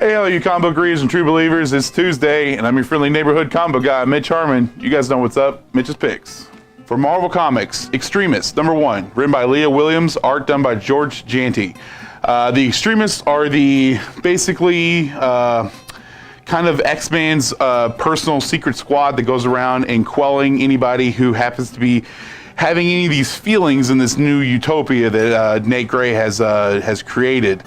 Hey, all you comic book readers and true believers, it's Tuesday, and I'm your friendly neighborhood comic book guy, Mitch Harmon. You guys know what's up, Mitch's Picks. For Marvel Comics, Extremists, #1, written by Leah Williams, art done by George Janty. The Extremists are the, basically, kind of X-Men's personal secret squad that goes around and quelling anybody who happens to be having any of these feelings in this new utopia that Nate Gray has created.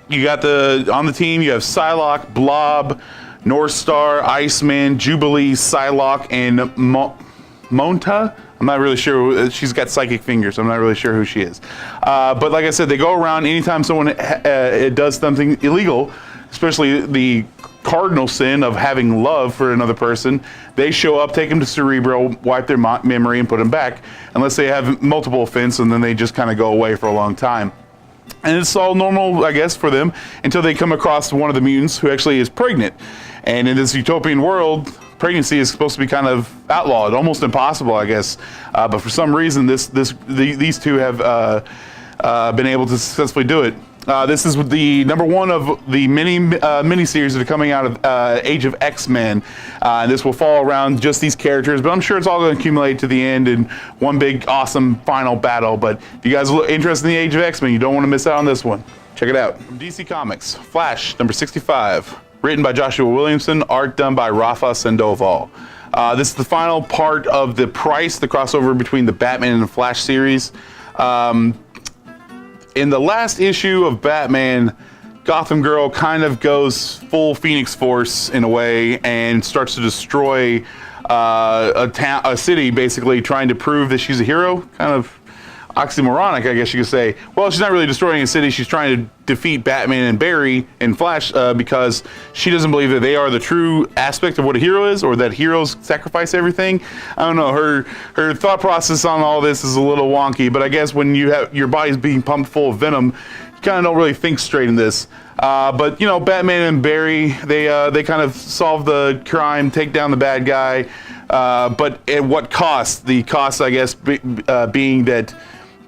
You got on the team, you have Psylocke, Blob, North Star, Iceman, Jubilee, Psylocke, and Monta. I'm not really sure. She's got psychic fingers. I'm not really sure who she is. But like I said, they go around anytime someone does something illegal, especially the cardinal sin of having love for another person. They show up, take them to Cerebro, wipe their memory, and put them back, unless they have multiple offenses, and then they just kind of go away for a long time. And it's all normal, I guess, for them until they come across one of the mutants who actually is pregnant. And in this utopian world, pregnancy is supposed to be kind of outlawed, almost impossible, I guess. But for some reason, these two have been able to successfully do it. This is the #1 of the mini series that are coming out of Age of X-Men. This will fall around just these characters, but I'm sure it's all going to accumulate to the end in one big, awesome final battle. But if you guys are interested in the Age of X-Men, you don't want to miss out on this one. Check it out. From DC Comics, Flash #65, written by Joshua Williamson, art done by Rafa Sandoval. This is the final part of the crossover between the Batman and the Flash series. In the last issue of Batman, Gotham Girl kind of goes full Phoenix Force in a way and starts to destroy a city, basically trying to prove that she's a hero. Kind of oxymoronic, I guess you could say. Well, she's not really destroying a city. She's trying to defeat Batman and Barry and Flash because she doesn't believe that they are the true aspect of what a hero is, or that heroes sacrifice everything. I don't know. Her thought process on all this is a little wonky, but I guess when you have your body's being pumped full of venom, you kind of don't really think straight in this. But you know, Batman and Barry, they kind of solve the crime, take down the bad guy, but at what cost? The cost, I guess, being that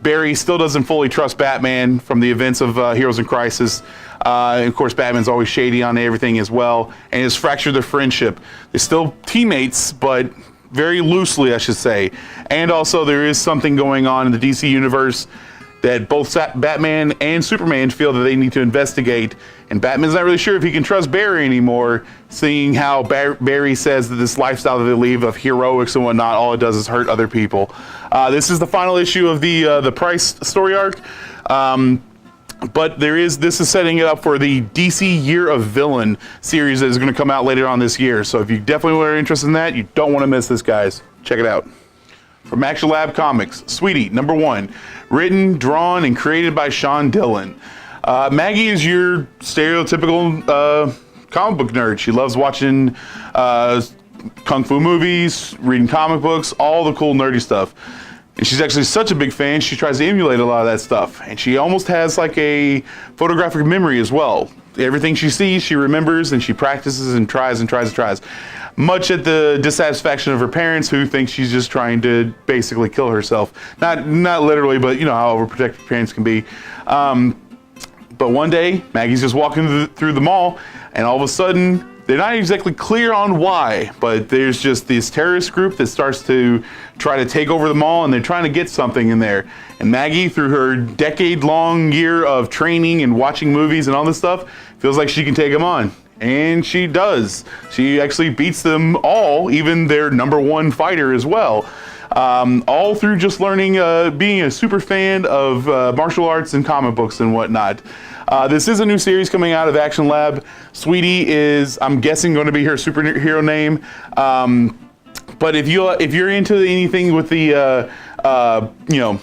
Barry still doesn't fully trust Batman from the events of Heroes in Crisis. And of course, Batman's always shady on everything as well, and has fractured their friendship. They're still teammates, but very loosely, I should say. And also, there is something going on in the DC universe that both Batman and Superman feel that they need to investigate. And Batman's not really sure if he can trust Barry anymore, seeing how Barry says that this lifestyle that they leave of heroics and whatnot, all it does is hurt other people. This is the final issue of the Price story arc. But this is setting it up for the DC Year of Villain series that is going to come out later on this year. So if you definitely are interested in that, you don't want to miss this, guys. Check it out. From Action Lab Comics, Sweetie, #1, written, drawn, and created by Sean Dillon. Maggie is your stereotypical comic book nerd. She loves watching kung fu movies, reading comic books, all the cool nerdy stuff. And she's actually such a big fan, she tries to emulate a lot of that stuff. And she almost has like a photographic memory as well. Everything she sees, she remembers, and she practices and tries and tries and tries. Much at the dissatisfaction of her parents, who think she's just trying to basically kill herself. Not literally, but you know how overprotective parents can be. But one day, Maggie's just walking through the mall, and all of a sudden, they're not exactly clear on why, but there's just this terrorist group that starts to try to take over the mall, and they're trying to get something in there. And Maggie, through her decade-long year of training and watching movies and all this stuff, feels like she can take them on. And she does. She actually beats them all, even their #1 fighter as well. All through just learning, being a super fan of martial arts and comic books and whatnot. This is a new series coming out of Action Lab. Sweetie is, I'm guessing, going to be her superhero name. But if you're into anything with the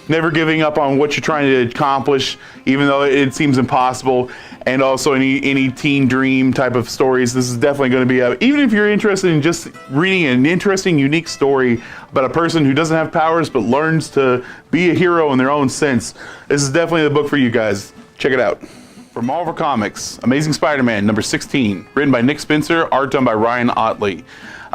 never giving up on what you're trying to accomplish, even though it seems impossible, and also any teen dream type of stories, this is definitely going to be even if you're interested in just reading an interesting, unique story about a person who doesn't have powers but learns to be a hero in their own sense, this is definitely the book for you guys. Check it out. From Marvel Comics, Amazing Spider-Man #16, written by Nick Spencer, art done by Ryan Ottley.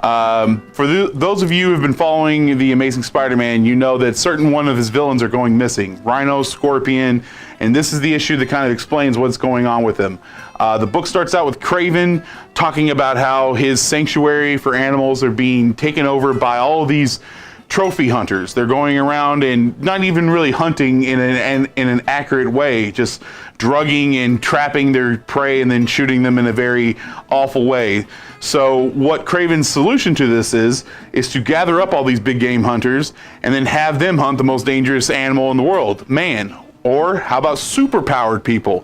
Those of you who have been following the Amazing Spider-Man, you know that certain one of his villains are going missing. Rhino, Scorpion, and this is the issue that kind of explains what's going on with him. The book starts out with Kraven talking about how his sanctuary for animals are being taken over by all of these trophy hunters. They're going around and not even really hunting in an accurate way, just drugging and trapping their prey and then shooting them in a very awful way. So what Kraven's solution to this is to gather up all these big game hunters and then have them hunt the most dangerous animal in the world, man. Or how about superpowered people?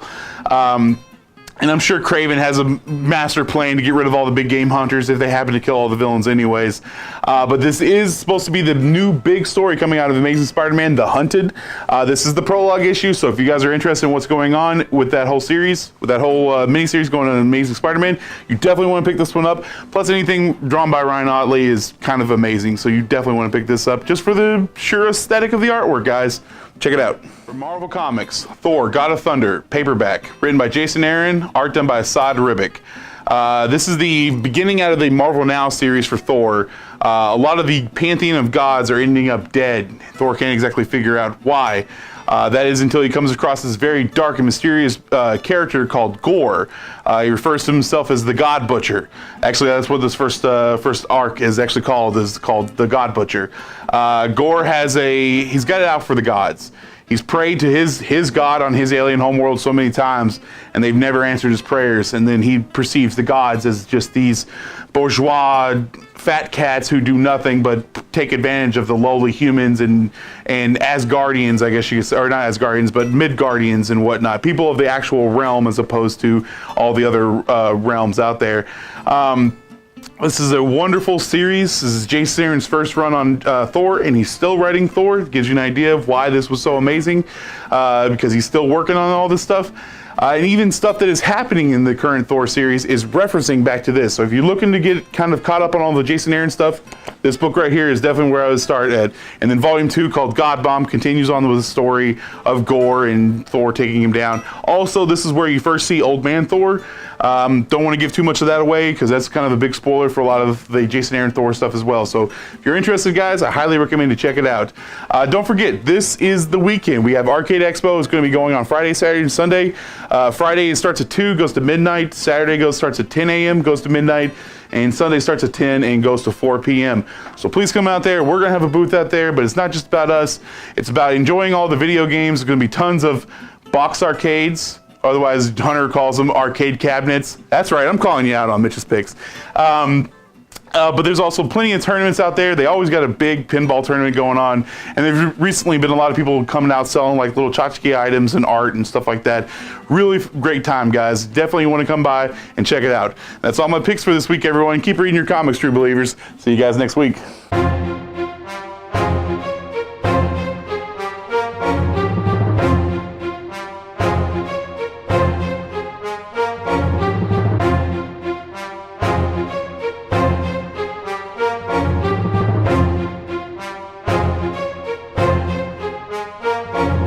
And I'm sure Kraven has a master plan to get rid of all the big game hunters if they happen to kill all the villains anyways. But this is supposed to be the new big story coming out of Amazing Spider-Man, The Hunted. This is the prologue issue, so if you guys are interested in what's going on with that whole series, with that whole mini-series going on Amazing Spider-Man, you definitely want to pick this one up. Plus anything drawn by Ryan Ottley is kind of amazing, so you definitely want to pick this up just for the sheer aesthetic of the artwork, guys. Check it out. From Marvel Comics, Thor, God of Thunder, paperback, written by Jason Aaron, art done by Asad Ribic. This is the beginning out of the Marvel Now series for Thor. A lot of the pantheon of gods are ending up dead. Thor can't exactly figure out why. That is until he comes across this very dark and mysterious character called Gore. He refers to himself as the God Butcher. Actually, that's what this first arc is actually called the God Butcher. Gore he's got it out for the gods. He's prayed to his god on his alien homeworld so many times, and they've never answered his prayers. And then he perceives the gods as just these bourgeois fat cats who do nothing but take advantage of the lowly humans and Asgardians, I guess you could say, or not Asgardians, but Midgardians and whatnot. People of the actual realm as opposed to all the other realms out there. This is a wonderful series. This is Jason Aaron's first run on Thor, and he's still writing Thor. It gives you an idea of why this was so amazing, because he's still working on all this stuff. And even stuff that is happening in the current Thor series is referencing back to this. So if you're looking to get kind of caught up on all the Jason Aaron stuff, this book right here is definitely where I would start at. And then volume 2, called God Bomb, continues on with the story of Gore and Thor taking him down. Also, this is where you first see Old Man Thor. Don't want to give too much of that away because that's kind of a big spoiler for a lot of the Jason Aaron Thor stuff as well. So if you're interested, guys, I highly recommend to check it out. Don't forget, this is the weekend. We have Arcade Expo. It's going to be going on Friday, Saturday, and Sunday. Friday it starts at 2, goes to midnight. Saturday starts at 10 a.m., goes to midnight. And Sunday starts at 10 and goes to 4 p.m. So please come out there. We're going to have a booth out there, but it's not just about us. It's about enjoying all the video games. There's going to be tons of box arcades. Otherwise, Hunter calls them arcade cabinets. That's right, I'm calling you out on Mitch's picks. But there's also plenty of tournaments out there. They always got a big pinball tournament going on. And there's recently been a lot of people coming out selling like little tchotchke items and art and stuff like that. Really great time, guys. Definitely want to come by and check it out. That's all my picks for this week, everyone. Keep reading your comics, true believers. See you guys next week.